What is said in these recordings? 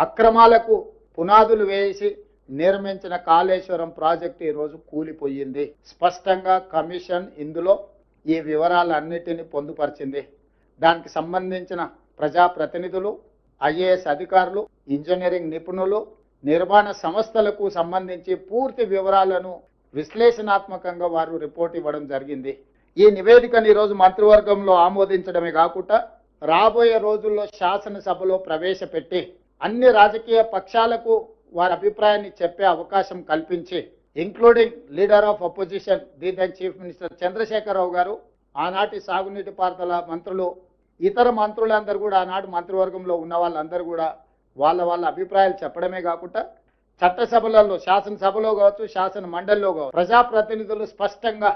అక్రమాలకు పునాదులు వేసి నిర్మించిన కాళేశ్వరం ప్రాజెక్టు ఈరోజు కూలిపోయింది. స్పష్టంగా కమిషన్ ఇందులో ఈ వివరాలన్నిటిని పొందుపరిచింది. దానికి సంబంధించిన ప్రజాప్రతినిధులు, ఐఏఎస్ అధికారులు, ఇంజనీరింగ్ నిపుణులు, నిర్మాణ సంస్థలకు సంబంధించి పూర్తి వివరాలను విశ్లేషణాత్మకంగా వారు రిపోర్ట్ ఇవ్వడం జరిగింది. ఈ నివేదికను ఈరోజు మంత్రివర్గంలో ఆమోదించడమే కాకుండా రాబోయే రోజుల్లో శాసనసభలో ప్రవేశపెట్టి అన్ని రాజకీయ పక్షాలకు వారి అభిప్రాయాన్ని చెప్పే అవకాశం కల్పించి, including leader of opposition the then chief minister Chandrasekhara Rao గారు, ఆనాటి సాగునీటి పారుదల మంత్రులు, ఇతర మంత్రులందరూ కూడా ఆనాడు మంత్రివర్గంలో ఉన్న వాళ్ళందరూ కూడా వాళ్ళ అభిప్రాయాలు చెప్పడమే కాకుండా చట్టసభలలో, శాసనసభలో కావచ్చు, శాసన మండలిలో కావచ్చు, ప్రజాప్రతినిధులు స్పష్టంగా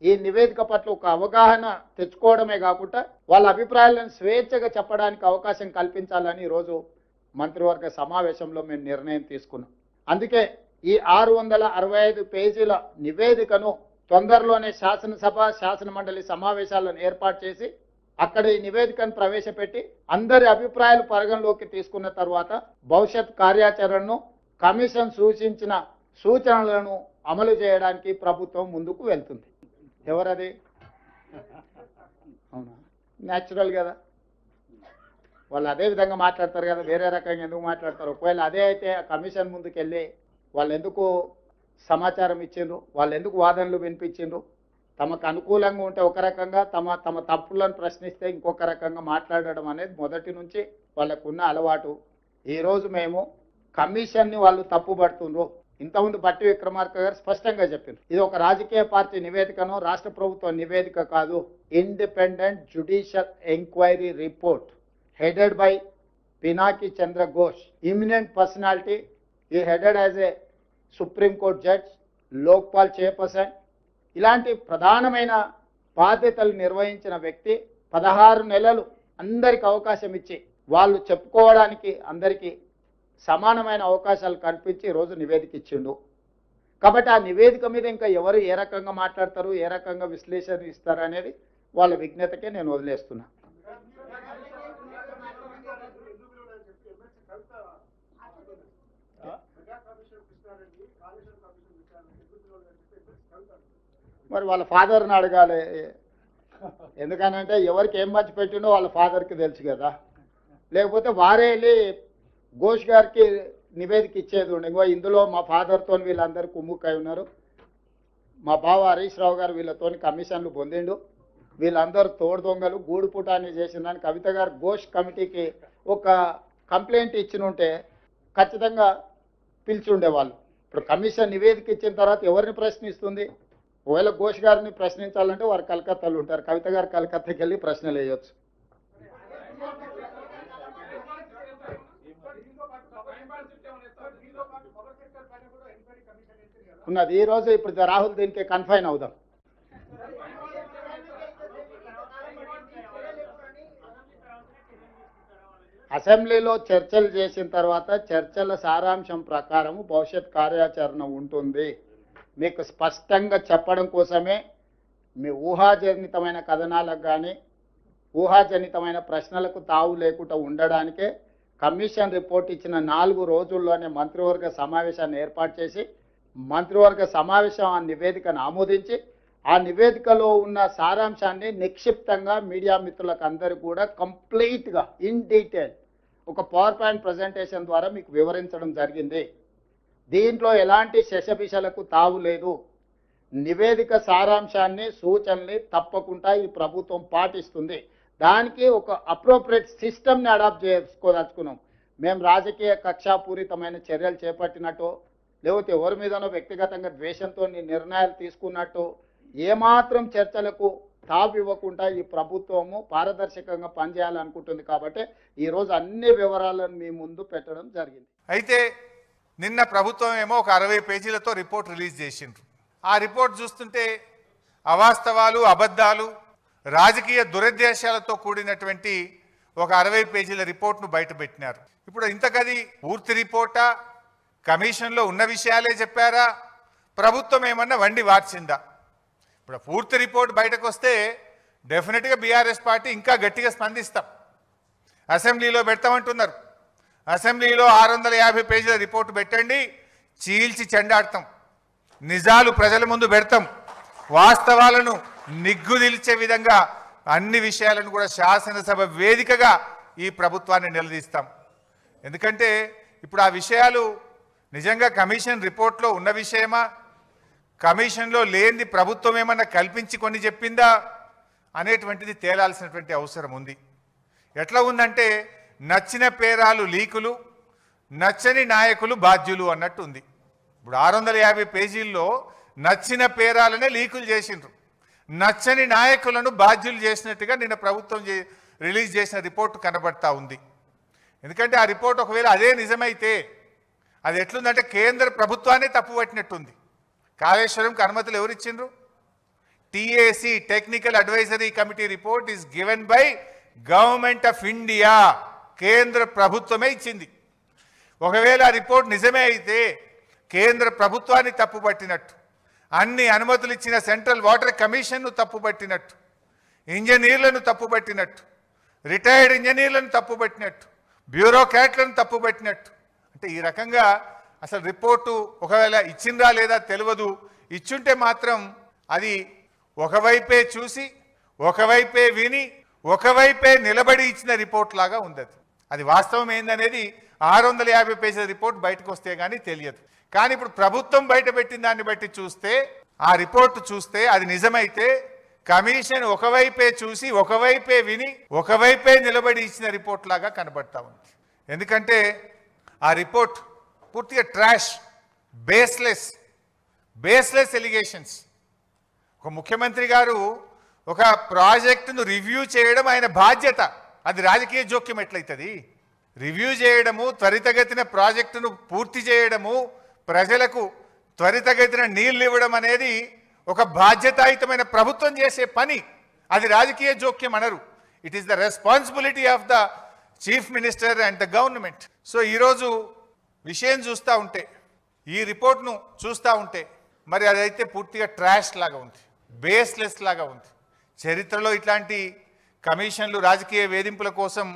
ఈ నివేదిక పట్ల ఒక అవగాహన తెచ్చుకోవడమే కాకుండా వాళ్ళ అభిప్రాయాలను స్వేచ్ఛగా చెప్పడానికి అవకాశం కల్పించాలని ఈరోజు మంత్రివర్గ సమావేశంలో మేము నిర్ణయం తీసుకున్నాం. అందుకే ఈ 665 పేజీల నివేదికను తొందరలోనే శాసనసభ, శాసన మండలి సమావేశాలను ఏర్పాటు చేసి అక్కడ ఈ నివేదికను ప్రవేశపెట్టి అందరి అభిప్రాయాలు పరిగణలోకి తీసుకున్న తర్వాత భవిష్యత్ కార్యాచరణను, కమిషన్ సూచించిన సూచనలను అమలు చేయడానికి ప్రభుత్వం ముందుకు వెళ్తుంది. ఎవరది? అవునా, న్యాచురల్ కదా, వాళ్ళు అదే విధంగా మాట్లాడతారు కదా, వేరే రకంగా ఎందుకు మాట్లాడతారు? ఒకవేళ అదే అయితే ఆ కమిషన్ ముందుకు వెళ్ళి వాళ్ళు ఎందుకు సమాచారం ఇచ్చిండ్రు, వాళ్ళు ఎందుకు వాదనలు వినిపించిండ్రు? తమకు అనుకూలంగా ఉంటే ఒక రకంగా, తమ తప్పులను ప్రశ్నిస్తే ఇంకొక రకంగా మాట్లాడడం అనేది మొదటి నుంచి వాళ్ళకున్న అలవాటు. ఈరోజు మేము కమిషన్ని వాళ్ళు తప్పుపడుతుండ్రు. ఇంతకుముందు బట్టి విక్రమార్క గారు స్పష్టంగా చెప్పారు, ఇది ఒక రాజకీయ పార్టీ నివేదికను, రాష్ట్ర ప్రభుత్వ నివేదిక కాదు, independent judicial enquiry report headed by Pinaki Chandra Ghosh, eminent personality. He headed as a Supreme Court judge, Lokpal chairperson. ఇలాంటి ప్రధానమైన బాధ్యతలు నిర్వహించిన వ్యక్తి 16 నెలలు అందరికి అవకాశం ఇచ్చి వాళ్ళు చెప్పుకోవడానికి అందరికీ సమానమైన అవకాశాలు కల్పించి ఈరోజు నివేదిక ఇచ్చిండు. కాబట్టి ఆ నివేదిక మీద ఇంకా ఎవరు ఏ రకంగా మాట్లాడతారు, ఏ రకంగా విశ్లేషణ ఇస్తారు అనేది వాళ్ళ విజ్ఞతకే నేను వదిలేస్తున్నా. మరి వాళ్ళ ఫాదర్ని అడగాలి. ఎందుకనంటే ఎవరికి ఏం మంచి పెట్టిండో వాళ్ళ ఫాదర్కి తెలుసు కదా. లేకపోతే వారే వెళ్ళి ఘోష్ గారికి నివేదిక ఇచ్చేది ఉండే, ఇంకో ఇందులో మా ఫాదర్తో వీళ్ళందరూ కుమ్ముక్కై ఉన్నారు, మా బావ హరీష్ రావు గారు వీళ్ళతో కమిషన్లు పొందిండు, వీళ్ళందరూ తోడు దొంగలు గూడు పుటాన్ని చేసిందని కవిత గారు ఘోష్ కమిటీకి ఒక కంప్లైంట్ ఇచ్చినుంటే ఖచ్చితంగా పిలిచి ఉండేవాళ్ళు. ఇప్పుడు కమిషన్ నివేదిక ఇచ్చిన తర్వాత ఎవరిని ప్రశ్నిస్తుంది? ఒకవేళ ఘోష్ గారిని ప్రశ్నించాలంటే వారు కలకత్తాలో ఉంటారు, కవిత గారు కలకత్తాకి వెళ్ళి ప్రశ్నలు వేయవచ్చు. ఉన్నది ఈరోజు. ఇప్పుడు రాహుల్ దీనికి కన్ఫైన్ అవుదాం. అసెంబ్లీలో చర్చలు చేసిన తర్వాత చర్చల సారాంశం ప్రకారం భవిష్యత్ కార్యాచరణ ఉంటుంది. మీకు స్పష్టంగా చెప్పడం కోసమే మీ ఊహాజనితమైన కథనాలకు కానీ ఊహాజనితమైన ప్రశ్నలకు తావు లేకుండా ఉండడానికే కమిషన్ రిపోర్ట్ ఇచ్చిన 4 రోజుల్లోనే మంత్రివర్గ సమావేశాన్ని ఏర్పాటు చేసి మంత్రివర్గ సమావేశం ఆ నివేదికను ఆమోదించి ఆ నివేదికలో ఉన్న సారాంశాన్ని నిక్షిప్తంగా మీడియా మిత్రులకు అందరికీ కూడా కంప్లీట్గా ఇన్ డీటెయిల్ ఒక పవర్ పాయింట్ ప్రజెంటేషన్ ద్వారా మీకు వివరించడం జరిగింది. దీంట్లో ఎలాంటి శశభిషలకు తావు లేదు. నివేదిక సారాంశాన్ని, సూచనల్ని తప్పకుండా ఈ ప్రభుత్వం పాటిస్తుంది. దానికి ఒక అప్రోప్రియేట్ సిస్టమ్ని అడాప్ట్ చేసుకోదలుచుకున్నాం. మేము రాజకీయ కక్షాపూరితమైన చర్యలు చేపట్టినట్టు, లేకపోతే ఎవరి మీదనో వ్యక్తిగతంగా ద్వేషంతో నిర్ణయాలు తీసుకున్నట్టు ఏమాత్రం చర్చలకు తావు ఇవ్వకుండా ఈ ప్రభుత్వము పారదర్శకంగా పనిచేయాలనుకుంటుంది. కాబట్టి ఈరోజు అన్ని వివరాలను మీ ముందు పెట్టడం జరిగింది. అయితే నిన్న ప్రభుత్వం ఏమో ఒక 60 పేజీలతో రిపోర్ట్ రిలీజ్ చేసిండ్రు. ఆ రిపోర్ట్ చూస్తుంటే అవాస్తవాలు, అబద్ధాలు, రాజకీయ దురుద్దేశాలతో కూడినటువంటి ఒక 60 పేజీల రిపోర్ట్ను బయటపెట్టినారు. ఇప్పుడు ఇంతకది పూర్తి రిపోర్టా, కమిషన్లో ఉన్న విషయాలే చెప్పారా, ప్రభుత్వం ఏమన్నా వండి వార్చిందా? ఇప్పుడు పూర్తి రిపోర్ట్ బయటకు వస్తే డెఫినెట్గా బీఆర్ఎస్ పార్టీ ఇంకా గట్టిగా స్పందిస్తాం. అసెంబ్లీలో పెడతామంటున్నారు. అసెంబ్లీలో 650 పేజీల రిపోర్టు పెట్టండి, చీల్చి చెండాడతాం, నిజాలు ప్రజల ముందు పెడతాం, వాస్తవాలను నిగ్గుదిల్చే విధంగా అన్ని విషయాలను కూడా శాసనసభ వేదికగా ఈ ప్రభుత్వాన్ని నిలదీస్తాం. ఎందుకంటే ఇప్పుడు ఆ విషయాలు నిజంగా కమిషన్ రిపోర్ట్లో ఉన్న విషయమా, కమిషన్లో లేనిది ప్రభుత్వం ఏమన్నా కల్పించి కొన్ని చెప్పిందా అనేటువంటిది తేలాల్సినటువంటి అవసరం ఉంది. ఎట్లా ఉందంటే నచ్చిన పేరాలు లీకులు, నచ్చని నాయకులు బాధ్యులు అన్నట్టు ఉంది. ఇప్పుడు 650 పేజీల్లో నచ్చిన పేరాలనే లీకులు చేసిండ్రు, నచ్చని నాయకులను బాధ్యులు చేసినట్టుగా నిన్న ప్రభుత్వం రిలీజ్ చేసిన రిపోర్టు కనబడతా ఉంది. ఎందుకంటే ఆ రిపోర్ట్ ఒకవేళ అదే నిజమైతే అది ఎట్లుందంటే కేంద్ర ప్రభుత్వాన్ని తప్పుపట్టినట్టుంది. కాళేశ్వరంకి అనుమతులు ఎవరు ఇచ్చిండ్రు? TAC technical advisory committee report is given by government of India, కేంద్ర ప్రభుత్వమే ఇచ్చింది. ఒకవేళ ఆ రిపోర్ట్ నిజమే అయితే కేంద్ర ప్రభుత్వాన్ని తప్పుపట్టినట్టు, అన్ని అనుమతులు ఇచ్చిన సెంట్రల్ వాటర్ కమిషన్ను తప్పుపట్టినట్టు, ఇంజనీర్లను తప్పుపట్టినట్టు, రిటైర్డ్ ఇంజనీర్లను తప్పుపట్టినట్టు, బ్యూరోక్రాట్లను తప్పుపట్టినట్టు. అంటే ఈ రకంగా అసలు రిపోర్టు ఒకవేళ ఇచ్చిందా లేదా తెలియదు, ఇచ్చుంటే మాత్రం అది ఒకవైపే చూసి ఒకవైపే విని ఒకవైపే నిలబడి ఇచ్చిన రిపోర్ట్ లాగా ఉంది. అది వాస్తవం ఏందనేది 650 పేజీల రిపోర్ట్ బయటకు వస్తే కానీ తెలియదు. కానీ ఇప్పుడు ప్రభుత్వం బయట పెట్టిన దాన్ని బట్టి చూస్తే, ఆ రిపోర్టు చూస్తే అది నిజమైతే కమిషన్ ఒకవైపే చూసి ఒకవైపే విని ఒకవైపే నిలబడి ఇచ్చిన రిపోర్ట్ లాగా కనబడతా ఉంది. ఎందుకంటే ఆ రిపోర్ట్ పూర్తిగా ట్రాష్, బేస్లెస్ ఎలిగేషన్స్. ఒక ముఖ్యమంత్రి గారు ఒక ప్రాజెక్టును రివ్యూ చేయడం ఆయన బాధ్యత, అది రాజకీయ జోక్యం ఎట్లయితుంది? రివ్యూ చేయడము, త్వరితగతిన ప్రాజెక్టును పూర్తి చేయడము, ప్రజలకు త్వరితగతిన నీళ్లు ఇవ్వడం అనేది ఒక బాధ్యతాయుతమైన ప్రభుత్వం చేసే పని. అది రాజకీయ జోక్యం అనరు. It is the responsibility of the chief minister and the government. So ఈరోజు విషయం చూస్తూ ఉంటే, ఈ రిపోర్ట్ను చూస్తూ ఉంటే మరి అదైతే పూర్తిగా ట్రాష్ లాగా ఉంది, బేస్లెస్ లాగా ఉంది. చరిత్రలో ఇట్లాంటి కమిషన్లు, రాజకీయ వేధింపుల కోసం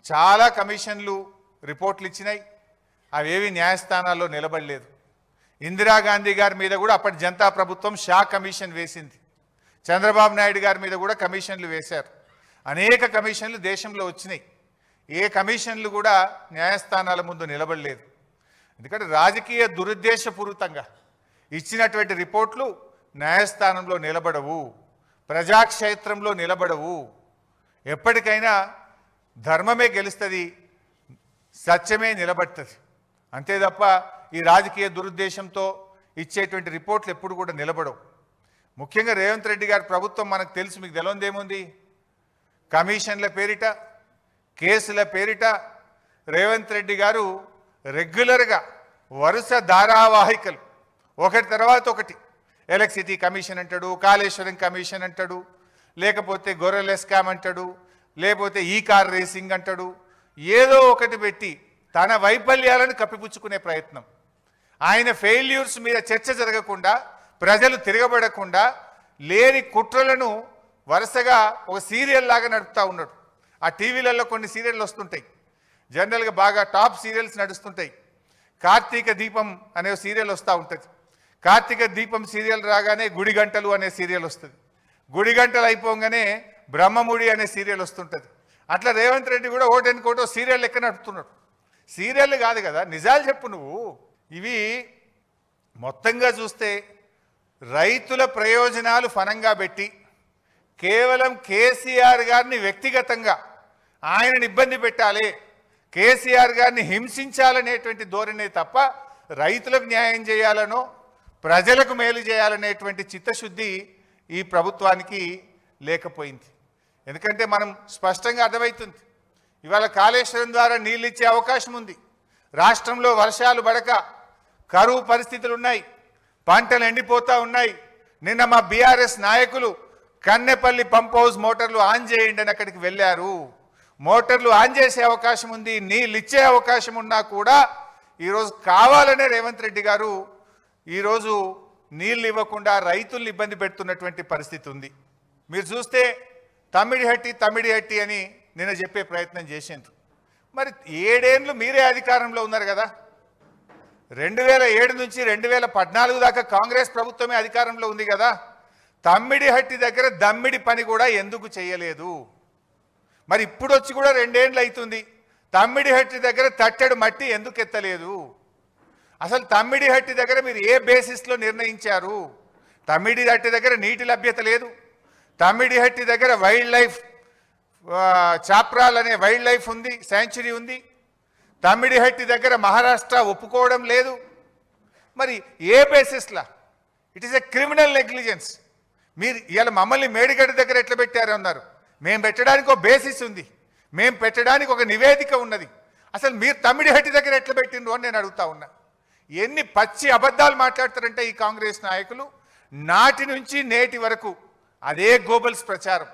చాలా కమిషన్లు రిపోర్ట్లు ఇచ్చినాయి, అవేవి న్యాయస్థానాల్లో నిలబడలేదు. ఇందిరాగాంధీ గారి మీద కూడా అప్పటి జనతా ప్రభుత్వం షా కమిషన్ వేసింది, చంద్రబాబు నాయుడు గారి మీద కూడా కమిషన్లు వేశారు. అనేక కమిషన్లు దేశంలో వచ్చినాయి, ఏ కమిషన్లు కూడా న్యాయస్థానాల ముందు నిలబడలేదు. ఎందుకంటే రాజకీయ దురుద్దేశపూరితంగా ఇచ్చినటువంటి రిపోర్ట్లు న్యాయస్థానంలో నిలబడవు, ప్రజాక్షేత్రంలో నిలబడవు. ఎప్పటికైనా ధర్మమే గెలుస్తుంది, సత్యమే నిలబడుతుంది. అంతే తప్ప ఈ రాజకీయ దురుద్దేశంతో ఇచ్చేటువంటి రిపోర్ట్లు ఎప్పుడు కూడా నిలబడవు. ముఖ్యంగా రేవంత్ రెడ్డి గారి ప్రభుత్వం మనకు తెలుసు, మీకు తెలియదేముంది? కమిషన్ల పేరిట, కేసుల పేరిట రేవంత్ రెడ్డి గారు రెగ్యులర్గా వరుస ధారావాహికలు ఒకటి తర్వాత ఒకటి, ఎలక్ట్రిసిటీ కమిషన్ అంటాడు, కాళేశ్వరం కమిషన్ అంటాడు, లేకపోతే గొర్రెల స్కామ్ అంటాడు, లేకపోతే ఈ కార్ రేసింగ్ అంటాడు, ఏదో ఒకటి పెట్టి తన వైఫల్యాలను కప్పిపుచ్చుకునే ప్రయత్నం. ఆయన ఫెయిల్యూర్స్ మీద చర్చ జరగకుండా, ప్రజలు తిరగబడకుండా లేని కుట్రలను వరుసగా ఒక సీరియల్ లాగా నడుపుతూ ఉన్నాడు. ఆ టీవీలలో కొన్ని సీరియళ్ళు వస్తుంటాయి, జనరల్గా బాగా టాప్ సీరియల్స్ నడుస్తుంటాయి. కార్తీక దీపం అనే సీరియల్ వస్తూ ఉంటుంది. కార్తీక దీపం సీరియల్ రాగానే గుడి గంటలు అనే సీరియల్ వస్తుంది. గుడి గంటలు అయిపోగానే బ్రహ్మముడి అనే సీరియల్ వస్తుంటుంది. అట్లా రేవంత్ రెడ్డి కూడా ఓటెనుకోటో సీరియల్ లెక్క నడుపుతున్నాడు. సీరియల్ కాదు కదా, నిజాలు చెప్పు నువ్వు. ఇవి మొత్తంగా చూస్తే రైతుల ప్రయోజనాలు ఫనంగా పెట్టి కేవలం కేసీఆర్ గారిని వ్యక్తిగతంగా ఆయనని ఇబ్బంది పెట్టాలి, కేసీఆర్ గారిని హింసించాలనేటువంటి ధోరణే తప్ప రైతులకు న్యాయం చేయాలనో ప్రజలకు మేలు చేయాలనేటువంటి చిత్తశుద్ధి ఈ ప్రభుత్వానికి లేకపోయింది. ఎందుకంటే మనం స్పష్టంగా అర్థమవుతుంది, ఇవాళ కాళేశ్వరం ద్వారా నీళ్ళు ఇచ్చే అవకాశం ఉంది. రాష్ట్రంలో వర్షాలు పడక కరువు పరిస్థితులు ఉన్నాయి, పంటలు ఎండిపోతూ ఉన్నాయి. నిన్న మా బీఆర్ఎస్ నాయకులు కన్నెపల్లి పంప్ హౌస్ మోటార్లు ఆన్ చేయండి అని అక్కడికి వెళ్ళారు. మోటార్లు ఆన్ చేసే అవకాశం ఉంది, నీళ్ళు ఇచ్చే అవకాశం ఉన్నా కూడా ఈరోజు కావాలనే రేవంత్ రెడ్డి గారు ఈరోజు నీళ్ళు ఇవ్వకుండా రైతుల్ని ఇబ్బంది పెడుతున్నటువంటి పరిస్థితి ఉంది. మీరు చూస్తే తమ్మిడిహట్టి అని నిన్న చెప్పే ప్రయత్నం చేసిండ్రు. మరి 7 ఏళ్ళు మీరే అధికారంలో ఉన్నారు కదా. 2007 నుంచి 2014 దాకా కాంగ్రెస్ ప్రభుత్వమే అధికారంలో ఉంది కదా. తమ్మిడిహట్టి దగ్గర దమ్మిడి పని కూడా ఎందుకు చేయలేదు? మరి ఇప్పుడు వచ్చి కూడా 2 ఏళ్ళు అవుతుంది. తమ్మిడిహట్టి దగ్గర తట్టెడు మట్టి ఎందుకు ఎత్తలేదు? అసలు తమ్మిడిహట్టి దగ్గర మీరు ఏ బేసిస్లో నిర్ణయించారు? తమ్మిడిహట్టి దగ్గర నీటి లభ్యత లేదు. తమ్మిడిహట్టి దగ్గర వైల్డ్ లైఫ్ చాప్రాల్ అనే వైల్డ్ లైఫ్ ఉంది, శాంచురీ ఉంది. తమ్మిడిహట్టి దగ్గర మహారాష్ట్ర ఒప్పుకోవడం లేదు. మరి ఏ బేసిస్లా? It is a criminal negligence. మీరు ఇవాళ మమ్మల్ని మేడిగడ్డ దగ్గర ఎట్లా పెట్టారు అన్నారు. మేము పెట్టడానికి ఒక బేసిస్ ఉంది, మేము పెట్టడానికి ఒక నివేదిక ఉన్నది. అసలు మీరు తమ్మిడిహట్టి దగ్గర ఎట్లా పెట్టిండ్రు అని నేను అడుగుతా ఉన్నా. ఎన్ని పచ్చి అబద్ధాలు మాట్లాడతారంటే ఈ కాంగ్రెస్ నాయకులు. నాటి నుంచి నేటి వరకు అదే గోబల్స్ ప్రచారం.